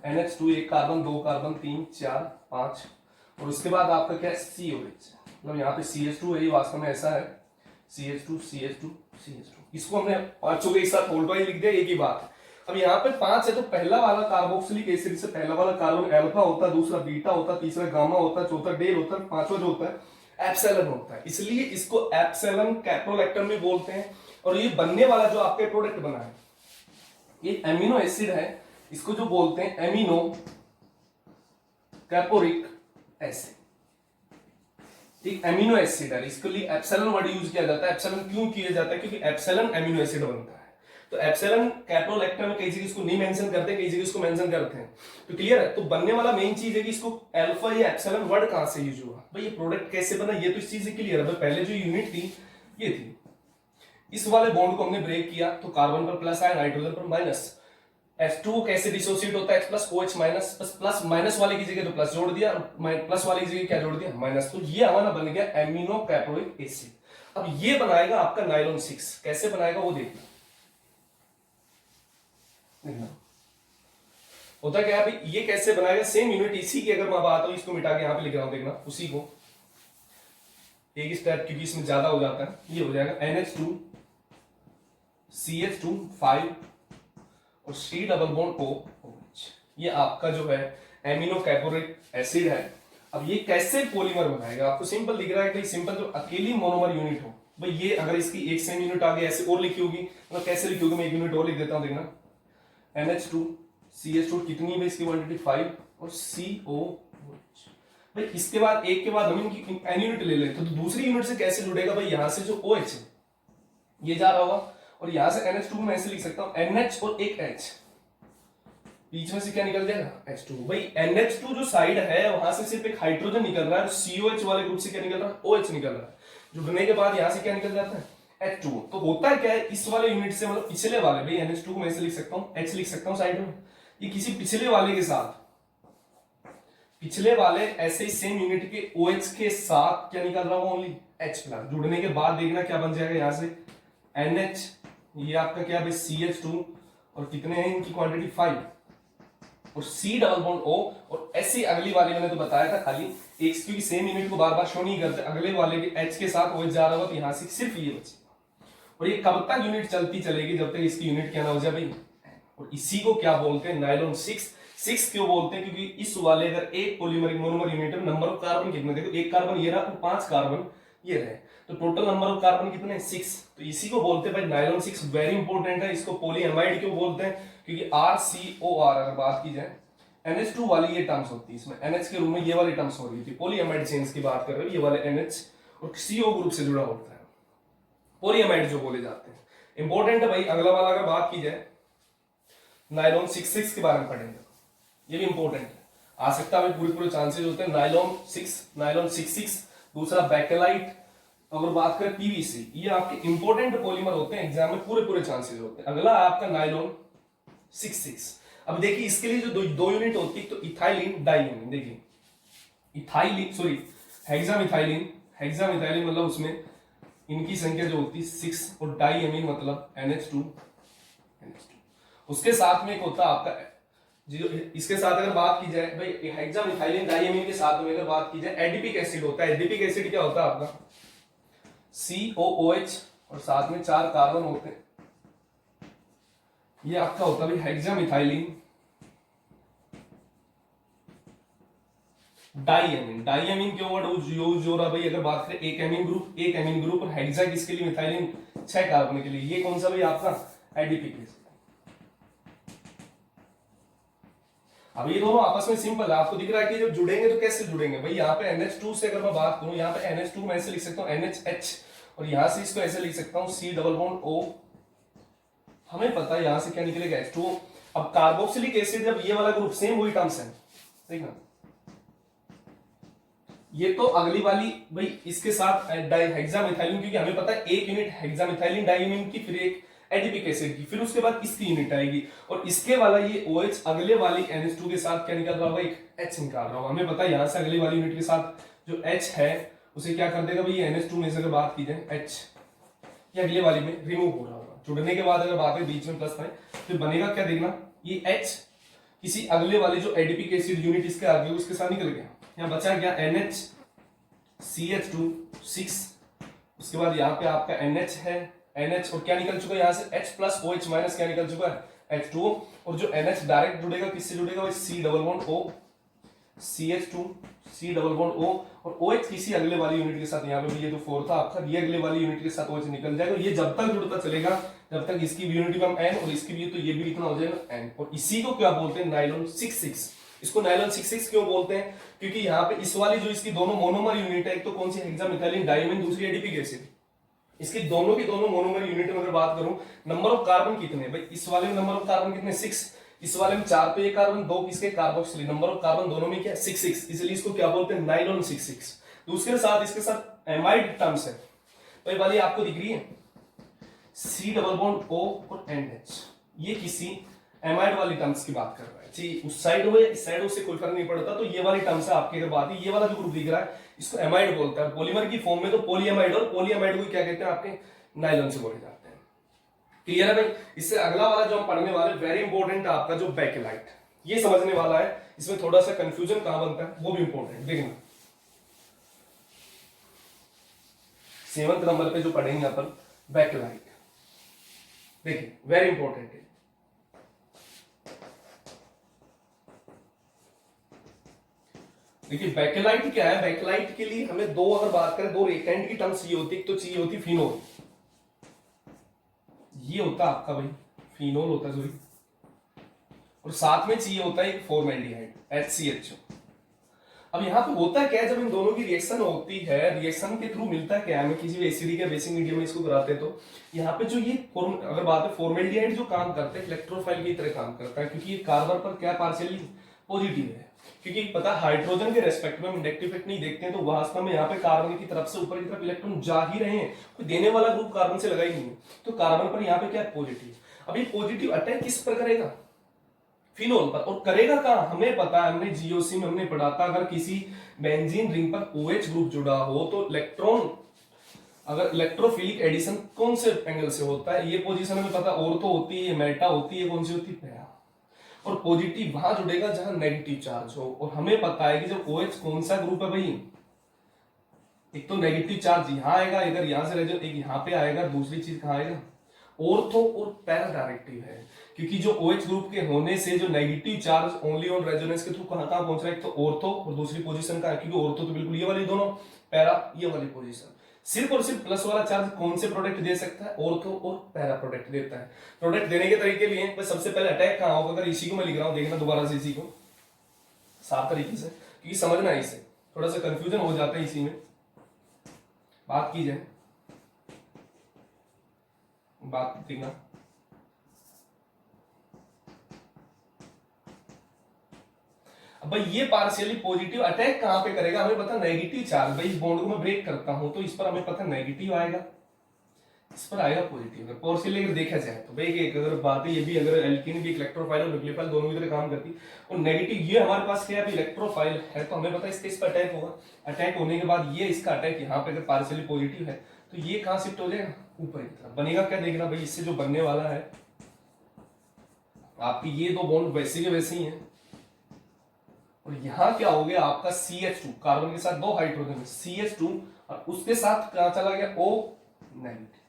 NH2 एक कार्बन, दो कार्बन, 3 4 5, और उसके बाद आपका क्या है COH, मतलब यहाँ पे CH2 है, ये वास्तव में ऐसा है CH2 CH2 CH2, इसको हमने पांचों के एक साथ होल्ड वाइज लिख दिया, एक ही बात है। अब यहाँ पे 5 है तो पहला वाला कार्बोक्सिलिक एसिड से पहला वाला कार्बन अल्फा होता है, दूसरा बीटा होता है, तीसरा गामा होता है, चौथा डेल होता है, पांचवा जो होता है एप्सिलॉन होता है, इसलिए इसको एप्सिलॉन कैप्रोलैक्टम भी बोलते हैं। और ये बनने वाला जो आपके प्रोडक्ट बना है ये एमिनो एसिड है, इसको जो बोलते हैं एमिनो कैपोरिक एसिड, ठीक, एमिनो एसिड है, इसके लिए एप्सिलॉन वर्ड यूज किया जाता है। एप्सिलॉन क्यों किया जाता है, क्योंकि एप्सिलॉन एमिनो एसिड बनता है, तो एप्सिलॉन कैप्रोलैक्टम में कई जगह इसको नहीं मेंशन करते, कई जगह इसको मेंशन करते हैं, तो क्लियर है। तो बनने वाला मेन चीज है कि इसको अल्फा या एप्सिलॉन वर्ड कहां से यूज हुआ, भाई ये प्रोडक्ट कैसे बना, ये तो इस चीज से क्लियर है। पहले जो यूनिट थी ये थी, इस वाले बॉन्ड को हमने ब्रेक किया तो कार्बन पर प्लस आया, नाइट्रोजन पर माइनस, H2 कैसे डिसोसिएट होता है H plus OH minus, plus minus वाले की जगह तो प्लस जोड़ दिया, प्लस वाले की जगह क्या जोड़ दिया माइनस, तो ये हमारा बन गया एमिनो कैप्रोइक एसिड। अब ये बनाएगा आपका नाइलॉन 6, कैसे बनाएगा वो देखना होता क्या है भाई, ये कैसे बनाएगा, सेम यूनिट इसी की अगर मैं बात हो, इसको मिटा के यहां पे लिख रहा हूं, देखना उसी को एक स्टेप क्योंकि इसमें ज्यादा हो जाता है, ये हो जाएगा NH2 CH2 5 और C डबल बॉन्ड OH, ये आपका जो है एमिनो कैपोरिक एसिड है। अब ये कैसे पॉलीमर बनाएगा, आपको सिंपल दिख रहा है कि सिंपल जो अकेली मोनोमर यूनिट हो, भाई ये अगर इसकी एक सेम यूनिट आगे ऐसे और लिखी होगी, मतलब कैसे लिखी होगी, मैं एक यूनिट और लिख देता हूं, देखना NH2 CH2 कितनी है इसकी क्वांटिटी 5 और COOH, भाई इसके बाद एक के बाद हम इनकी एन यूनिट ले लेते तो दूसरी यूनिट से कैसे जुड़ेगा, भाई यहां से जो OH है ये जा रहा होगा, और यहां से NH2 मैं ऐसे लिख सकता हूं NH और एक H, बीच में से क्या निकल जाएगा H2, भाई NH2 जो साइड है वहां से सिर्फ एक हाइड्रोजन निकल रहा है, और COH वाले ग्रुप से क्या निकल रहा है OH निकल रहा है, जुड़ने के बाद यहां से क्या निकल जाता है H2। तो होता है क्या है, इस वाले यूनिट से मतलब पिछले वाले, भाई NH2 को मैं ऐसे लिख सकता हूं H लिख सकता हूं साइड में, ये किसी पिछले वाले के साथ, पिछले वाले ऐसे ही सेम यूनिट के OH के साथ क्या निकल रहा होगा ओनली H प्लस, जुड़ने के बाद देखना क्या बन जाएगा यहां से NH, ये आपका क्या भाई CH2 और कितने हैं इनकी क्वांटिटी 5 और C डबल बॉन्ड O, और ऐसी अगली वाले मैंने तो बताया था खाली एक, क्योंकि सेम यूनिट को बार बार शो नहीं करते, अगले वाले के H के साथ OH जा रहा होगा तो यहां से सिर्फ ये बचेगा, और ये कब तक यूनिट चलती चलेगी, जब तक इसकी यूनिट क्या ना हो जाए भाई, और इसी को क्या बोलते हैं नाइलॉन 6, 6 क्यों बोलते हैं, क्योंकि इस वाले अगर एक पॉलीमरिक मोनोमर यूनिट में नंबर ऑफ कार्बन कितने, देखो एक कार्बन ये रहा और 5 कार्बन ये रहे, तो टोटल नंबर ऑफ कार्बन कितने 6, तो इसी को बोलते हैं भाई नायलॉन 6, वेरी इंपॉर्टेंट है। इसको पॉलीएमाइड क्यों बोलते हैं, क्योंकि RCOR अगर बात की जाए NH2 वाली ये टर्म्स होती है, इसमें NH के रूप में ये वाली टर्म्स हो रही थी, पॉलीएमाइड चेन्स की बात कर रहे हो, ये वाले NH और CO ग्रुप से जुड़ा होता है, पॉलीएमाइड जो बोले जाते हैं, इंपॉर्टेंट है भाई। अगला वाला अगर बात की जाए नायलॉन 66 के बारे में पढ़ेंगे, ये भी इंपॉर्टेंट है, आ सकता है पूरे पूरे चांसेस होते हैं। नायलॉन 66, दूसरा बैकेलाइट, अगर बात करें PVC, ये आपके इंपॉर्टेंट पॉलीमर होते हैं, एग्जाम में पूरे पूरे चांसेस होते हैं। अगला आपका नायलॉन 66। अब देखिए इसके लिए जो दो यूनिट होती है, तो इथाइलिन डाइएमीन, देखिए इथाइलिन सॉरी हेक्सामिथाइलिन मतलब उसमें इनकी संख्या जो होती है 6 और डाइएमीन मतलब NH2। उसके साथ में एक होता है आपका जो, इसके साथ अगर बात की जाए भाई हेक्सामिथाइलिन डाइएमीन के साथ में अगर बात की जाए एडिपिक एसिड होता है। एडिपिक एसिड क्या होता है आपका COOH और साथ में 4 कार्बन होते हैं, ये आपका होता है भाई हेक्सामिथाइलिन डाइएमीन। डाइएमीन क्यों वर्ड यूज हो रहा भाई, अगर बात करें एक एमीन ग्रुप और हेक्सा किसके लिए, मिथाइलिन 6 कार्बन के लिए, ये कौन सा भाई आपका एडिपिक एसिड। अब ये दोनों आपस में सिंपल है, आपको दिख रहा है कि जब जुड़ेंगे तो कैसे जुड़ेंगे भाई, यहाँ पे NH2 से अगर मैं बात करूं, यहाँ पे NH2 में ऐसे लिख सकता हूँ NHH, और यहां से इसको ऐसे लिख सकता हूँ C डबल बॉन्ड O, हमें पता है यहां से क्या निकलेगा H2O। अब कार्बोक्सिलिक एसिड जब ये वाला ग्रुप सेम वही टर्म्स है, देखना ये तो अगली वाली भाई इसके साथ हेक्सामिथाइलिन, क्योंकि हमें पता है एक यूनिट हेक्सामिथाइलिन डाइएमीन की, फिर एक एडिपिक एसिड की, फिर उसके बाद इसकी यूनिट आएगी, और इसके वाला ये OH अगले वाली NH2 के साथ क्या निकल रहा होगा, एक H निकाल रहा होगा। हमें पता है यहां से अगली वाली यूनिट के साथ जो H है उसे क्या कर देगा भाई, NH2 में से अगर बात की जाए H, ये अगले वाली में रिमूव हो रहा होगा, जुड़ने के बाद अगर बात है बीच में प्लस में, तो बनेगा क्या, देखना ये H किसी अगले वाले जो एडिपिक एसिड यूनिट इसके आगे उसके साथ निकल गया, यहाँ बचा क्या NH CH2 उसके बाद यहाँ पे आपका NH है, NH और क्या निकल चुका है यहाँ से H प्लस OH माइनस क्या निकल चुका है H2O, और जो NH डायरेक्ट जुड़ेगा किससे जुड़ेगा, C double bond O, CH2 C double bond O, और OH किसी अगले वाली यूनिट के साथ, यहाँ पे भी ये तो 4 था आपका, ये अगले वाली यूनिट के साथ OH निकल जाएगा। ये जब तक जुड़ता चलेगा जब तक इसकी यूनिट में हम N और इसकी भी, तो ये भी कितना हो जाएगा N, और इसी को क्या बोलते हैं नायलॉन 66। इसको नायलॉन 66 क्यों बोलते हैं, क्योंकि यहाँ पे इस वाली जो इसकी दोनों मोनोमर यूनिट है, एक तो कौन सी हेक्सामिथाइलिन डाइएमीन, दूसरी एडिपिक एसिड, इसके दोनों की दोनों मोनोमर यूनिट में अगर बात करूं, नंबर ऑफ कार्बन कितने भाई, इस वाले में नंबर ऑफ कार्बन कितने 6, इस वाले में 4 पे ये कार्बन, 2 किसके कार्बोक्सिलिक, नंबर ऑफ कार्बन दोनों में क्या 6, इसलिए इसको क्या बोलते हैं नायलॉन 66। दूसरे साथ इसके साथ एमाइड टर्म्स है, तो ये वाली आपको दिख रही है C डबल बॉन्ड O और NH, ये किसी एमाइड वाली टर्म्स की बात कर रहा है, चाहिए उस साइड हो या इस साइड हो, उससे कोई फर्क नहीं पड़ता, तो ये वाली टर्म्स है आपकी अगर बात है, ये वाला जो ग्रुप दिख रहा है इसको एमाइड बोलता है, पॉलीमर की फॉर्म में तो पॉलीएमाइड, और पॉलीएमाइड को क्या कहते हैं आपके नायलॉन से बोले जाते हैं। क्लियर है भाई। इससे अगला वाला जो हम पढ़ने वाले वेरी इंपॉर्टेंट है आपका जो बैकेलाइट, ये समझने वाला है, इसमें थोड़ा सा कंफ्यूजन कहां बनता है वो भी इंपॉर्टेंट देखना। 7th नंबर पे जो पढ़ेंगे अपन बैकेलाइट, देखिए वेरी इंपॉर्टेंट है। देखिए बैकेलाइट क्या है, बैकेलाइट के लिए हमें दो अगर बात करें, दो रिएक्टेंट की टर्म्स चाहिए होती है, एक तो चाहिए होती फिनोल, ये होता है आपका भाई फिनोल होता है सॉरी, और साथ में चाहिए होता है एक फॉर्मेल्डिहाइड HCHO। अब यहाँ पे होता है क्या है, जब इन दोनों की रिएक्शन होती है, रिएक्शन के थ्रू मिलता है क्या, हमें किसी भी एसिडिक या बेसिक मीडियम में इसको कराते हैं, तो यहाँ पे जो ये अगर बात है फॉर्मेल्डिहाइड जो काम करते हैं इलेक्ट्रोफाइल की तरह काम करता है, क्योंकि ये कार्बन पर क्या पार्शियली पॉजिटिव है, क्योंकि पता हाइड्रोजन के रेस्पेक्ट में हम नेगेटिव इफेक्ट नहीं देखते हैं, तो वास्तव में यहाँ पे कार्बन की तरफ से ऊपर की तरफ इलेक्ट्रॉन जा ही रहे हैं, कोई देने वाला ग्रुप कार्बन से लगा ही नहीं है, तो कार्बन पर यहाँ पे क्या है पॉजिटिव। अब ये पॉजिटिव अटैक किस पर करेगा, फिनोल पर, और करेगा कहां हमें पता है, हमने जीओसी में हमने पढ़ा था, अगर किसी बेंजीन रिंग पर OH ग्रुप जुड़ा हो तो इलेक्ट्रॉन अगर इलेक्ट्रोफिलिक एडिशन कौन से एंगल से होता है, ये पोजीशन हमें पता ऑर्थो होती है, मेटा होती है, कौन सी होती है पैरा, और पॉजिटिव वहां जुड़ेगा जहां नेगेटिव चार्ज हो, और हमें पता है कि जब OH कौन सा ग्रुप है भाई, एक तो नेगेटिव चार्ज यहां आएगा, इधर यहां से रह जाए, एक यहां पे आएगा, दूसरी चीज कहां आएगा ऑर्थो और पैरा डायरेक्टिव है, क्योंकि जो OH ग्रुप के होने से जो negative charge only on resonance के थ्रू कहां पहुंच रहा है, एक तो ऑर्थो और दूसरी पोजीशन का है, क्योंकि ऑर्थो तो बिल्कुल ये वाली दोनों, पैरा ये वाली पोजीशन। सिर्फ और सिर्फ प्लस वाला चार्ज कौन से प्रोडक्ट दे सकता है, ऑर्थो और पैरा प्रोडक्ट देता है। प्रोडक्ट देने के तरीके भी हैं, पर सबसे पहले अटैक कहां होगा, अगर इसी को मैं लिख रहा हूं, देखना दोबारा से इसी को साफ तरीके से, क्योंकि समझना है, इसे थोड़ा सा कंफ्यूजन हो जाता है इसी में। बात की जाए, बात देखना, अब भाई ये पार्शियली पॉजिटिव अटैक कहां पे करेगा, हमें पता नेगेटिव चार्ज, भाई इस बॉन्ड को मैं ब्रेक करता हूं तो इस पर हमें पता नेगेटिव आएगा, इस पर आएगा पॉजिटिव। अगर पार्शियली अगर देखा जाए तो भाई एक अगर बात है, ये भी अगर एल्कीन भी इलेक्ट्रोफाइल और न्यूक्लियोफाइल दोनों की तरह काम करती, और नेगेटिव ये हमारे पास क्या है, इलेक्ट्रोफाइल है, तो हमें पता है इसके इस पर अटैक होगा। अटैक होने के बाद ये इसका अटैक यहाँ पे अगर पार्शियली पॉजिटिव है तो ये कहां शिफ्ट हो जाएगा, ऊपर की तरफ। बनेगा क्या, देखना भाई इससे जो बनने वाला है आपकी, ये दो बॉन्ड वैसे के वैसे ही है, और यहां क्या हो गया आपका CH2, कार्बन के साथ दो हाइड्रोजन CH2, और उसके साथ क्या चला गया O नेगेटिव।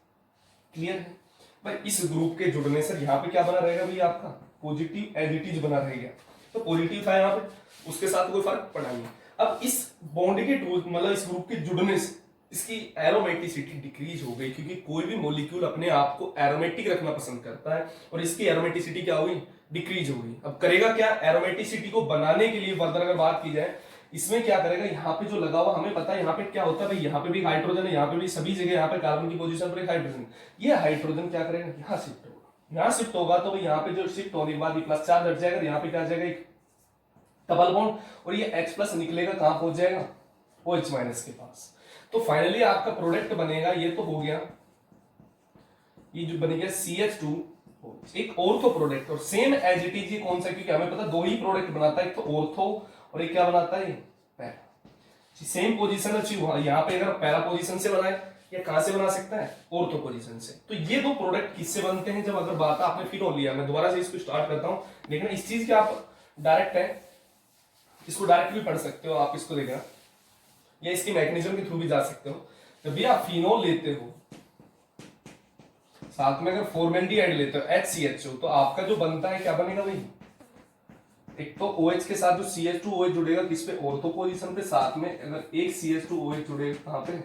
क्लियर है भाई, इस ग्रुप के जुड़ने से यहाँ पे क्या बना रहेगा भाई, आपका पॉजिटिव एज इट इज बना रहेगा, तो पॉजिटिव था यहाँ पे, उसके साथ कोई फर्क पड़ा नहीं। अब इस बॉन्ड के मतलब इस ग्रुप के जुड़ने से इसकी एरोमेटिसिटी डिक्रीज हो गई, क्योंकि कोई भी मॉलिक्यूल अपने आप को एरोमेटिक रखना पसंद करता है, और इसकी एरोमेटिसिटी क्या हुई, डिक्रीज हो गई। अब करेगा क्या, एरोमेटिसिटी को बनाने के लिए फर्दर अगर बात की जाए, इसमें क्या करेगा, यहाँ पे जो लगा हुआ हमें पता है यहाँ पे क्या होता है भाई, यहाँ पे भी हाइड्रोजन है, यहाँ पे भी सभी जगह यहाँ पे कार्बन की पोजीशन पर एक हाइड्रोजन, ये हाइड्रोजन क्या करेगा, यहाँ शिफ्ट होगा, यहाँ शिफ्ट होगा तो भाई यहाँ पे जो शिफ्ट होने के बाद प्लस चार्ज हट जाएगा, यहाँ पे क्या आ जाएगा, एक डबल बॉन्ड, और ये H प्लस निकलेगा कहां पहुंच जाएगा, OH माइनस के पास। तो फाइनली आपका प्रोडक्ट बनेगा, ये तो हो गया, ये जो बनेगा CH2, एक ऑर्थो प्रोडक्ट, और सेम एज इट इज, ये कौन सा, क्योंकि हमें पता दो ही प्रोडक्ट बनाता है, एक तो ऑर्थो और एक क्या बनाता है, पैरा। सेम पोजीशन अच्छी, यहाँ पे अगर पैरा पोजीशन से बनाए या कहां से बना सकता है, ऑर्थो पोजीशन से। तो ये दो प्रोडक्ट किससे बनते हैं, जब अगर बात आपने फिर हो लिया, मैं दोबारा से इसको स्टार्ट करता हूं, देखना इस चीज के आप डायरेक्ट है, इसको डायरेक्ट भी पढ़ सकते हो आप, इसको देखना, या इसकी मैकेनिज्म के थ्रू भी जा सकते हो। जब भी आप फिनोल लेते हो, साथ में अगर फॉर्मेल्डिहाइड लेते हो HCHO, तो आपका जो बनता है क्या बनेगा भाई, एक तो OH के साथ जो CH2OH जुड़ेगा किस पे, ऑर्थो पोजीशन पे, साथ में अगर एक CH2OH जुड़ेगा कहां पे,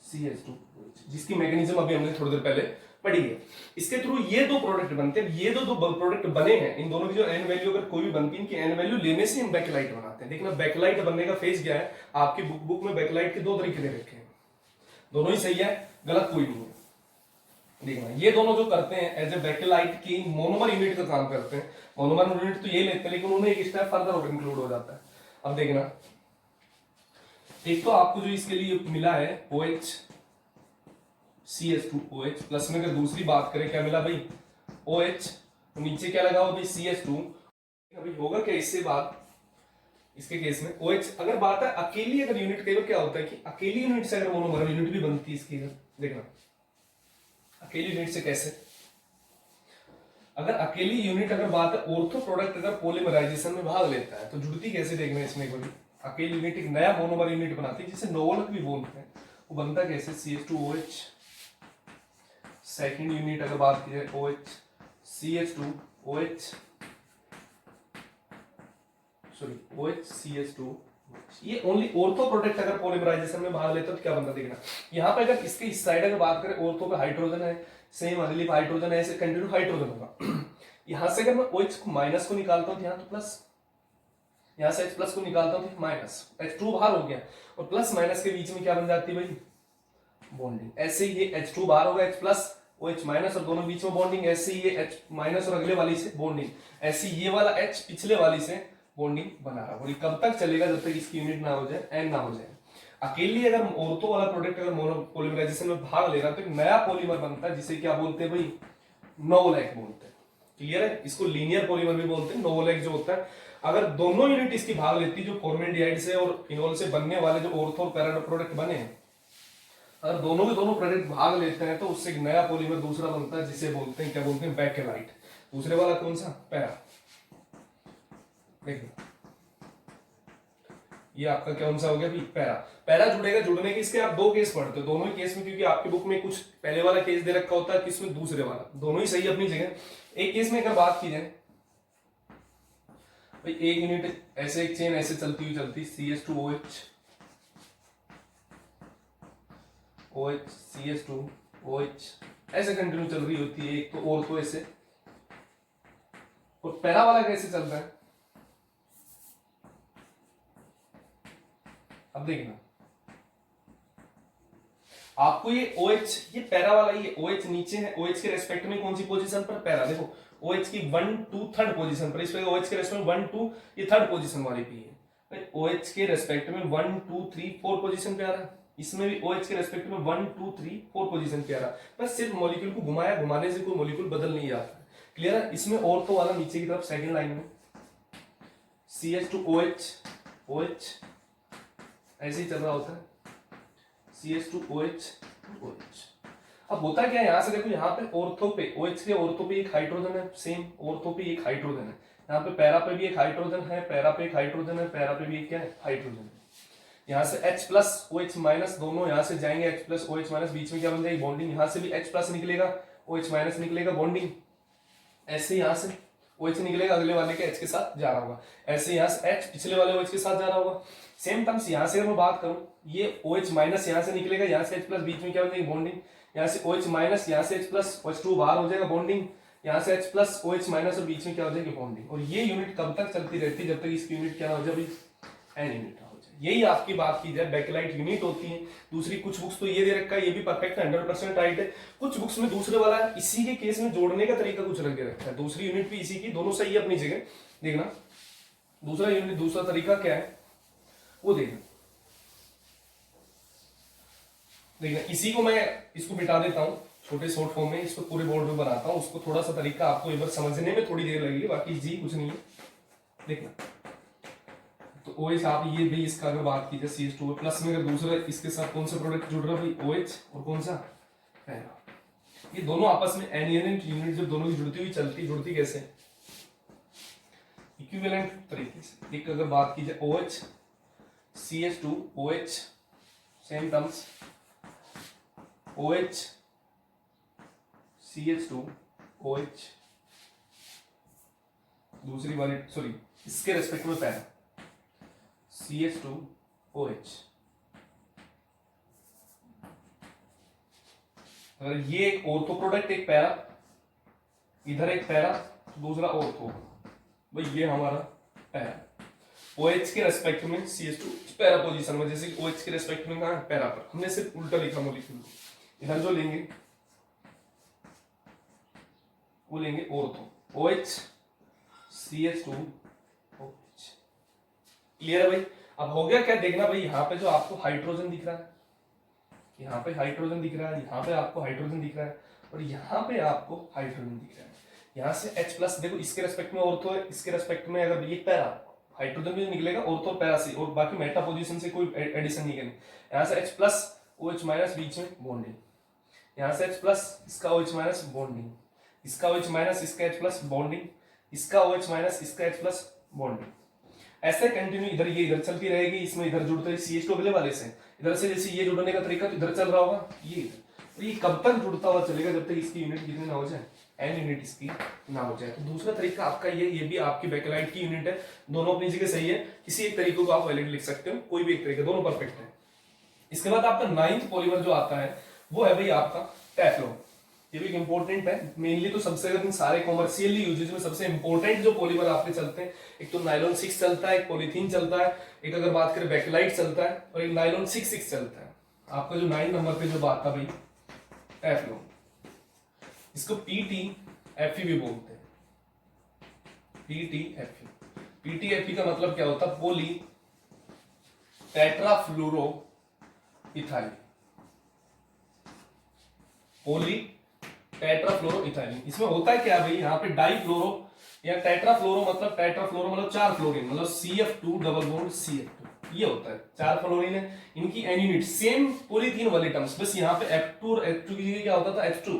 CH2OH, जिसकी मैकेनिज्म अभी हमने थोड़ी देर पहले पढ़ी है। इसके थ्रू ये दो प्रोडक्ट बनते हैं, ये दो प्रोडक्ट बने हैं, इन दोनों की जो एन वैल्यू अगर कोई भी बनती है, इनकी एन वैल्यू लेने से हम बैकलाइट बनाते हैं। देखना बैकलाइट बनने का फेज क्या है, आपकी बुक में बैकलाइट के दो तरीके दे रखे हैं, दोनों ही सही है, गलत कोई नहीं है। देखना ये दोनों जो करते हैं एज ए बैकलाइट की मोनोमर यूनिट का काम करते हैं, मोनोमर यूनिट तो ये लेते हैं, लेकिन उन्हें एक स्टेप फर्दर इंक्लूड हो जाता है। अब देखना, एक तो आपको जो इसके लिए मिला है OH CH2OH, प्लस में अगर दूसरी बात करें क्या मिला भाई, OH, तो नीचे क्या लगा हुआ भाई CH2। अभी होगा क्या इससे बात, इसके केस में OH अगर बात है अकेली अगर यूनिट, कई बार क्या होता है कि अकेली यूनिट से अगर मोनोमर यूनिट भी बनती है इसकी, देखना अकेली यूनिट से कैसे, अगर अकेली यूनिट अगर बात है ऑर्थो प्रोडक्ट अगर पॉलीमराइजेशन में भाग लेता है तो जुड़ती कैसे, देखना इसमें कोई अकेली यूनिट एक नया मोनोमर यूनिट बनाती है, जिसे नोवलक भी बोलते हैं, वो बनता कैसे, CH2OH, सेकंड यूनिट अगर बात की जाए OH CH2OH, sorry OH CH2, ये ओनली ऑर्थो प्रोडक्ट अगर पॉलीमराइजेशन में भाग लेता है तो क्या बनता, देखना यहाँ पे अगर इसके इस साइड अगर बात करें, ऑर्थो पे हाइड्रोजन है, सेम अगली हाइड्रोजन है, ऐसे कंटिन्यू हाइड्रोजन होगा। यहां से अगर मैं OH को माइनस को निकालता हूं, यहाँ तो प्लस, यहां से H प्लस को निकालता हूं तो माइनस, H2 बाहर हो गया, और प्लस माइनस के बीच में क्या बन जाती है भाई, बॉन्डिंग। ऐसे ही ये H2 बाहर होगा, H प्लस OH माइनस, और दोनों बीच में बॉन्डिंग। ऐसे ही ये H माइनस और अगले वाली से बॉन्डिंग, ऐसे ये वाला H पिछले वाली से बॉन्डिंग बना रहा है। कब तक चलेगा, जब तक इसकी यूनिट ना हो जाए, एन ना हो जाए। अकेली अगर ऑर्थो वाला प्रोडक्ट अगर मोनो पॉलीमराइजेशन में भाग ले रहा तो एक नया पॉलीमर बनता है, जिसे क्या बोलते हैं भाई, नोवोलैक बोलते हैं। क्लियर है, इसको लीनियर पॉलीमर भी बोलते हैं। नोवोलैक जो होता है, अगर दोनों यूनिट इसकी भाग लेती, जो फॉर्मेल्डिहाइड से और फिनोल से बनने वाले जो ऑर्थो और पैरा प्रोडक्ट बने हैं, अगर दोनों के दोनों प्रोडक्ट भाग लेते हैं तो उससे एक नया पॉलीमर दूसरा बनता है, जिसे बोलते हैं, क्या बोलते हैं, बैकेलाइट। दूसरे वाला कौन सा, पैरा। देखो ये आपका कौन सा हो गया भाई, पैरा। पैरा जुड़ेगा, जुड़ने के इसके आप दो केस पढ़ते हो, दोनों ही केस में, क्योंकि आपकी बुक में कुछ पहले वाला केस दे रखा होता है, किसमें दूसरे वाला, दोनों ही सही अपनी जगह। एक केस में अगर बात की जाए भाई, एक यूनिट ऐसे एक चेन ऐसे चलती हुई चलती CH2OH OH CH2OH ऐसे कंटिन्यू चल रही होती है एक तो, और तो ऐसे। और पैरा वाला कैसे चलता है, अब देखना आपको ये OH, ये पैरा वाला, ये OH नीचे है, OH के रेस्पेक्ट में कौन सी पोजीशन पर, पैरा। देखो OH की 1 2 थर्ड पोजीशन पर, इस पे OH के रेस्पेक्ट में 1 2 ये थर्ड पोजीशन वाली पी है। OH के रेस्पेक्ट में 1 2 3 4 पोजीशन पे आ रहा है, इसमें भी OH के रेस्पेक्ट में 1 2 3 4 पोजीशन पे आ रहा है। बस सिर्फ मॉलिक्यूल को घुमाया, घुमाने से कोई मॉलिक्यूल बदल नहीं जाता। क्लियर है। इसमें ऑर्थो वाला नीचे की तरफ सेकंड लाइन में CH2OH OH ऐसे ही चल रहा होता है, CH2OH OH। अब होता क्या है, यहां से देखो, यहाँ पे ऑर्थो पे OH के ऑर्थो पे एक हाइड्रोजन है, सेम ऑर्थो पे एक हाइड्रोजन है, यहाँ पे पैरा पे भी एक हाइड्रोजन है, पैरा पे एक हाइड्रोजन है, पैरा पे भी एक क्या है, हाइड्रोजन है। यहाँ से H प्लस OH माइनस दोनों यहाँ से जाएंगे, H प्लस OH माइनस, बीच में क्या बन जाएगी, बॉन्डिंग। यहाँ से भी H प्लस निकलेगा, OH माइनस निकलेगा, बॉन्डिंग। ऐसे यहाँ से OH निकलेगा, अगले वाले के H के साथ जा रहा होगा, ऐसे यहाँ से H पिछले वाले OH के साथ जा रहा होगा। सेम टर्म्स यहाँ से मैं बात करूं, ये OH माइनस यहाँ से निकलेगा, यहाँ से H प्लस, बीच में क्या हो जाएगी, बॉन्डिंग। यहाँ से OH माइनस, यहाँ से H प्लस, H2 बाहर हो जाएगा, बॉन्डिंग। यहाँ से H प्लस OH माइनस और बीच में क्या हो जाएगी, बॉन्डिंग। और ये यूनिट कब तक चलती रहती है, जब तक इसकी यूनिट क्या हो जाए, N यूनिट हो जाए। यही आपकी बात की जाए बेकेलाइट यूनिट होती है। दूसरी कुछ बुक्स तो ये दे रखा है, ये भी परफेक्ट 100% राइट है। कुछ बुक्स में दूसरे वाला है, इसी के केस में जोड़ने का तरीका कुछ अलग दे रखा है। दूसरी यूनिट भी इसी की, दोनों सही है अपनी जगह। देखना दूसरा यूनिट, दूसरा तरीका क्या है वो देखना। देखना इसी को मैं इसको मिटा देता हूँ छोटे शॉर्ट फॉर्म में, इसको पूरे बोर्ड में बनाता हूँ। उसको थोड़ा सा तरीका आपको एक बार समझने में थोड़ी देर लगेगी, बाकी जी कुछ नहीं है। देखना तो OH आप ये भी इसका अगर बात की जाए CH2 प्लस में, अगर दूसरा इसके साथ कौन सा प्रोडक्ट जुड़ रहा है भाई, OH और कौन सा, पैरा। ये दोनों आपस में एन यूनिट जब दोनों की जुड़ती कैसे, इक्विवेलेंट तरीके से। एक अगर बात की जाए OH CH2 OH same terms, OH CH2 OH, दूसरी वाली सॉरी इसके रेस्पेक्ट में पैरा CH2 OH। अगर ये एक ऑर्थो प्रोडक्ट, एक पैरा, इधर एक पैरा, दूसरा ऑर्थो, भाई ये हमारा पैरा। OH के रेस्पेक्ट में CH2 पैरा पोजीशन में, जैसे कि OH के रेस्पेक्ट में कहा है पैरा पर, हमने सिर्फ उल्टा लिखा मॉलिक्यूल को। इधर जो लेंगे वो लेंगे ortho, OH CH2 OH। Clear है भाई। अब हो गया क्या, देखना भाई, यहाँ पे जो आपको हाइड्रोजन दिख रहा है, यहाँ पे हाइड्रोजन दिख रहा है, यहाँ पे आपको हाइड्रोजन दिख रहा है, और यहाँ पे आपको हाइड्रोजन दिख रहा है। यहाँ से H प्लस, देखो इसके रेस्पेक्ट में ऑर्थो है, इसके रेस्पेक्ट में अगर ये पैरा, हाइड्रोजन भी निकलेगा ऑर्थो और पैरा से, और बाकी मेटा पोजीशन से कोई एडिशन नहीं करनी। यहाँ से H प्लस OH माइनस, बीच में बॉन्डिंग। यहाँ से H प्लस, इसका OH माइनस, बॉन्डिंग, इसका OH माइनस, इसका H प्लस, बॉन्डिंग, इसका OH माइनस, इसका H प्लस, बॉन्डिंग। ऐसे कंटिन्यू इधर ये इधर चलती रहेगी, इसमें इधर जुड़ते है CH2 अगले वाले से, इधर से जैसे ये जुड़ने का तरीका तो इधर चल रहा होगा, ये तो ये कब तक जुड़ता हुआ चलेगा, जब तक इसकी यूनिट कितनी ना हो जाए, N यूनिट इसकी ना हो जाए। तो दूसरा तरीका आपका ये भी आपकी बेकेलाइट की यूनिट है, दोनों अपनी जगह सही है। किसी एक तरीके को आप वैलिड लिख सकते हो, कोई भी एक तरीका, दोनों परफेक्ट है। इसके बाद आपका 9th पॉलीमर जो आता है वो है भाई आपका टेफ्लॉन। ये भी इंपॉर्टेंट है, मेनली तो सबसे सारे कॉमर्शियली यूजेज में सबसे इंपॉर्टेंट जो पॉलीमर आपके चलते हैं, एक तो नायलॉन 6 चलता है, एक पॉलीथीन चलता है, एक अगर बात करें बेकेलाइट चलता है, और एक नायलॉन 6 चलता है। आपका जो 9 नंबर पे जो बात था भाई टेफ्लॉन, इसको PTFE भी बोलते हैं, PTFE का मतलब क्या होता है, पोली टेट्राफ्लोरो इथाइलिन, पोली टेट्राफ्लोरो इथाइलिन। इसमें होता है क्या भाई, यहाँ पे डाइफ्लोरो या टेट्राफ्लोरो मतलब टेट्राफ्लोरो 4 फ्लोरीन, मतलब CF2 डबल बॉन्ड CF2, ये होता है 4 फ्लोरीन है। इनकी एन यूनिट सेम पॉलीथीन वाले टर्म्स, बस यहाँ पे F2 और H2 की जगह क्या होता था, H2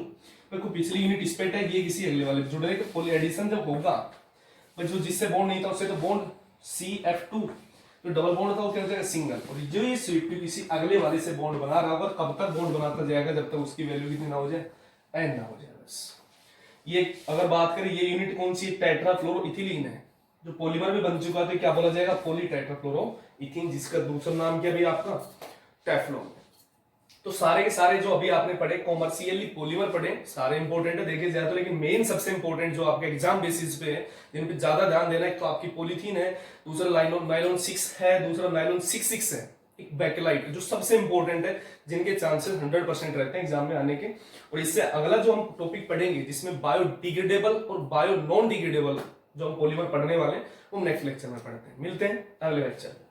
पे कोई पिछली यूनिट इस पे है, ये किसी अगले वाले जुड़ने के एडिशन जब होगा, पर जो जिससे बॉन्ड नहीं था उससे तो बॉन्ड CF2, जो डबल बॉन्ड था वो क्या हो जाएगा सिंगल, और जो ये स्वीप किसी अगले वाले से बॉन्ड बना रहा होगा, कब तक बॉन्ड बनाता जाएगा जब तक उसकी वैल्यू कितनी ना हो जाए, एन ना हो जाए बस। ये अगर बात करें ये यूनिट कौन सी, टेट्राफ्लोरोइथिलीन है, जो पॉलीमर भी बन चुका है तो क्या बोला जाएगा, पॉलीटेट्राफ्लोरोइथीन, जिसका दूसरा नाम क्या भी आपका टेफ्लॉन। तो सारे के सारे जो अभी आपने पढ़े कॉमर्शियली पॉलीमर पढ़े, सारे इंपॉर्टेंट है देखे जाए तो, लेकिन मेन सबसे इंपॉर्टेंट जो आपके एग्जाम बेसिस पे है, जिन पे ज्यादा ध्यान देना है, तो आपकी पॉलीथीन है, दूसरा नायलॉन 6 है, दूसरा नायलॉन 6 है, एक बैकेलाइट जो सबसे इंपॉर्टेंट है, जिनके चांसेस 100% रहते हैं एग्जाम में आने के। और इससे अगला जो हम टॉपिक पढ़ेंगे जिसमें बायोडिग्रेडेबल और बायो नॉन डिग्रेडेबल जो हम पॉलीमर पढ़ने वाले, वो नेक्स्ट लेक्चर में पढ़ते हैं। मिलते हैं अगले लेक्चर में।